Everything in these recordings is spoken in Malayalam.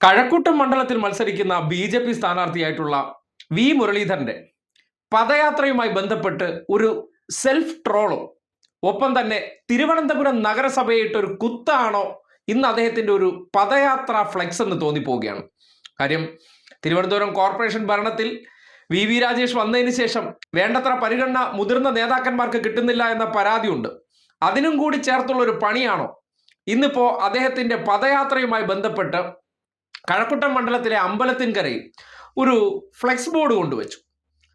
കഴക്കൂട്ടം മണ്ഡലത്തിൽ മത്സരിക്കുന്ന ബി.ജെ.പി. സ്ഥാനാർത്ഥിയായിട്ടുള്ള വി മുരളീധരന്റെ പദയാത്രയുമായി ബന്ധപ്പെട്ട് ഒരു സെൽഫ് ട്രോളും ഒപ്പം തന്നെ തിരുവനന്തപുരം നഗരസഭയായിട്ട് ഒരു കുത്താണോ ഇന്ന് അദ്ദേഹത്തിന്റെ ഒരു പദയാത്ര ഫ്ലെക്സ് എന്ന് തോന്നിപ്പോവുകയാണ്. കാര്യം തിരുവനന്തപുരം കോർപ്പറേഷൻ ഭരണത്തിൽ വി രാജേഷ് വന്നതിന് ശേഷം വേണ്ടത്ര പരിഗണന മുതിർന്ന നേതാക്കന്മാർക്ക് കിട്ടുന്നില്ല എന്ന പരാതിയുണ്ട്. അതിനും കൂടി ചേർത്തുള്ള ഒരു പണിയാണോ ഇന്നിപ്പോ അദ്ദേഹത്തിന്റെ പദയാത്രയുമായി ബന്ധപ്പെട്ട് കഴക്കൂട്ടം മണ്ഡലത്തിലെ അമ്പലത്തിൻകരയിൽ ഒരു ഫ്ലെക്സ് ബോർഡ് കൊണ്ടുവച്ചു.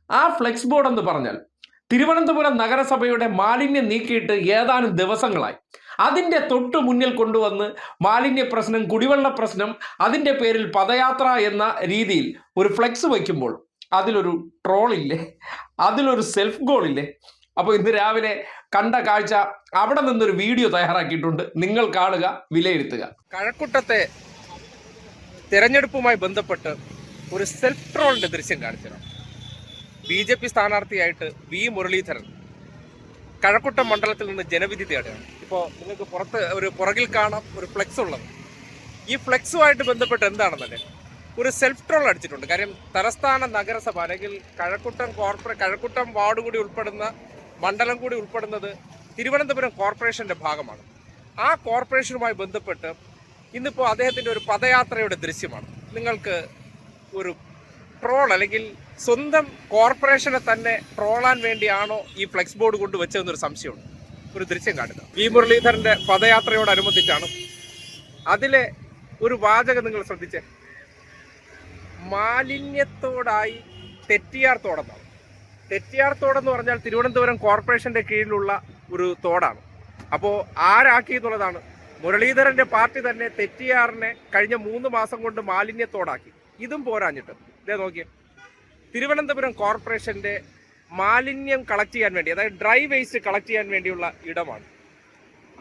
ആ ഫ്ലെക്സ് ബോർഡ് എന്ന് പറഞ്ഞാൽ തിരുവനന്തപുരം നഗരസഭയുടെ മാലിന്യം നീക്കിയിട്ട് ഏതാനും ദിവസങ്ങളായി. അതിൻ്റെ തൊട്ട് മുന്നിൽ കൊണ്ടുവന്ന് മാലിന്യ പ്രശ്നം, കുടിവെള്ള പ്രശ്നം, അതിൻ്റെ പേരിൽ പദയാത്ര എന്ന രീതിയിൽ ഒരു ഫ്ലെക്സ് വയ്ക്കുമ്പോൾ അതിലൊരു ട്രോളില്ലേ, അതിലൊരു സെൽഫ് ഗോളില്ലേ? അപ്പോൾ ഇന്ന് രാവിലെ കണ്ട കാഴ്ച, അവിടെ നിന്നൊരു വീഡിയോ തയ്യാറാക്കിയിട്ടുണ്ട്. നിങ്ങൾ കാണുക, വിലയിരുത്തുക. കഴക്കൂട്ടത്തെ തെരഞ്ഞെടുപ്പുമായി ബന്ധപ്പെട്ട് ഒരു സെൽഫ് ട്രോളിന്റെ ദൃശ്യം കാണിച്ചതാണ്. ബി.ജെ.പി. സ്ഥാനാർത്ഥിയായിട്ട് വി മുരളീധരൻ കഴക്കൂട്ടം മണ്ഡലത്തിൽ നിന്ന് ജനവിധി തേടുകയാണ്. ഇപ്പോൾ നിങ്ങൾക്ക് പുറകിൽ കാണാം ഒരു ഫ്ലെക്സ് ഉള്ളത്. ഈ ഫ്ലെക്സുമായിട്ട് ബന്ധപ്പെട്ട് എന്താണെന്നല്ലേ ഒരു സെൽഫ് ട്രോൾ അടിച്ചിട്ടുണ്ട്. കാര്യം തലസ്ഥാന നഗരസഭ അല്ലെങ്കിൽ കഴക്കൂട്ടം വാർഡ് കൂടി ഉൾപ്പെടുന്ന മണ്ഡലം കൂടി ഉൾപ്പെടുന്നത് തിരുവനന്തപുരം കോർപ്പറേഷന്റെ ഭാഗമാണ്. ആ കോർപ്പറേഷനുമായി ബന്ധപ്പെട്ട് ഇന്നിപ്പോൾ അദ്ദേഹത്തിൻ്റെ ഒരു പദയാത്രയുടെ ദൃശ്യമാണ്. നിങ്ങൾക്ക് ഒരു ട്രോൾ അല്ലെങ്കിൽ സ്വന്തം കോർപ്പറേഷനെ തന്നെ ട്രോളാൻ വേണ്ടിയാണോ ഈ ഫ്ലെക്സ് ബോർഡ് കൊണ്ടുവച്ചതെന്നൊരു സംശയമുണ്ട്. ഒരു ദൃശ്യം കാണുക. വി മുരളീധരന്റെ പദയാത്രയോടനുബന്ധിച്ചാണ്. അതിലെ ഒരു വാചകം നിങ്ങൾ ശ്രദ്ധിച്ചേ. മാലിന്യത്തോടായി തെറ്റിയാർ തോടെന്നാണ്. തെറ്റിയാർ തോടെന്ന് പറഞ്ഞാൽ തിരുവനന്തപുരം കോർപ്പറേഷന്റെ കീഴിലുള്ള ഒരു തോടാണ്. അപ്പോൾ ആരാക്കി എന്നുള്ളതാണ്. മുരളീധരന്റെ പാർട്ടി തന്നെ തെറ്റിയാറിനെ കഴിഞ്ഞ 3 മാസം കൊണ്ട് മാലിന്യത്തോടാക്കി. ഇതും പോരാഞ്ഞിട്ട് ഇതേ നോക്കിയേ, തിരുവനന്തപുരം കോർപ്പറേഷന്റെ മാലിന്യം കളക്ട് ചെയ്യാൻ വേണ്ടി, അതായത് ഡ്രൈ വേസ്റ്റ് കളക്ട് ചെയ്യാൻ വേണ്ടിയുള്ള ഇടമാണ്.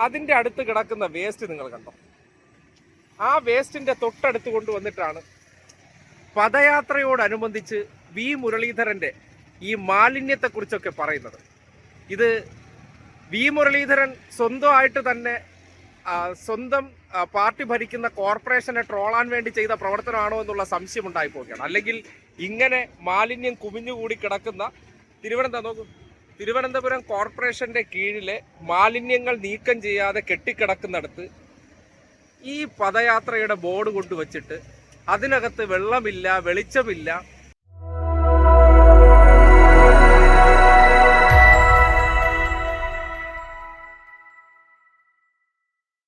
അതിൻ്റെ അടുത്ത് കിടക്കുന്ന വേസ്റ്റ് നിങ്ങൾ കണ്ടോ? ആ വേസ്റ്റിന്റെ തൊട്ടടുത്ത് കൊണ്ടുവന്നിട്ടാണ് പദയാത്രയോടനുബന്ധിച്ച് വി മുരളീധരന്റെ ഈ മാലിന്യത്തെക്കുറിച്ചൊക്കെ പറയുന്നത്. ഇത് വി മുരളീധരൻ സ്വന്തമായിട്ട് തന്നെ സ്വന്തം പാർട്ടി ഭരിക്കുന്ന കോർപ്പറേഷനെ ട്രോളാൻ വേണ്ടി ചെയ്ത പ്രവർത്തനമാണോ എന്നുള്ള സംശയം ഉണ്ടായി പോവുകയാണ്. അല്ലെങ്കിൽ ഇങ്ങനെ മാലിന്യം കുമിഞ്ഞുകൂടി കിടക്കുന്ന തിരുവനന്തപുരം കോർപ്പറേഷന്റെ കീഴിലെ മാലിന്യങ്ങൾ നീക്കം ചെയ്യാതെ കെട്ടിക്കിടക്കുന്നിടത്ത് ഈ പദയാത്രയുടെ ബോർഡ് കൊണ്ടുവച്ചിട്ട് അതിനകത്ത് വെള്ളമില്ല, വെളിച്ചമില്ല,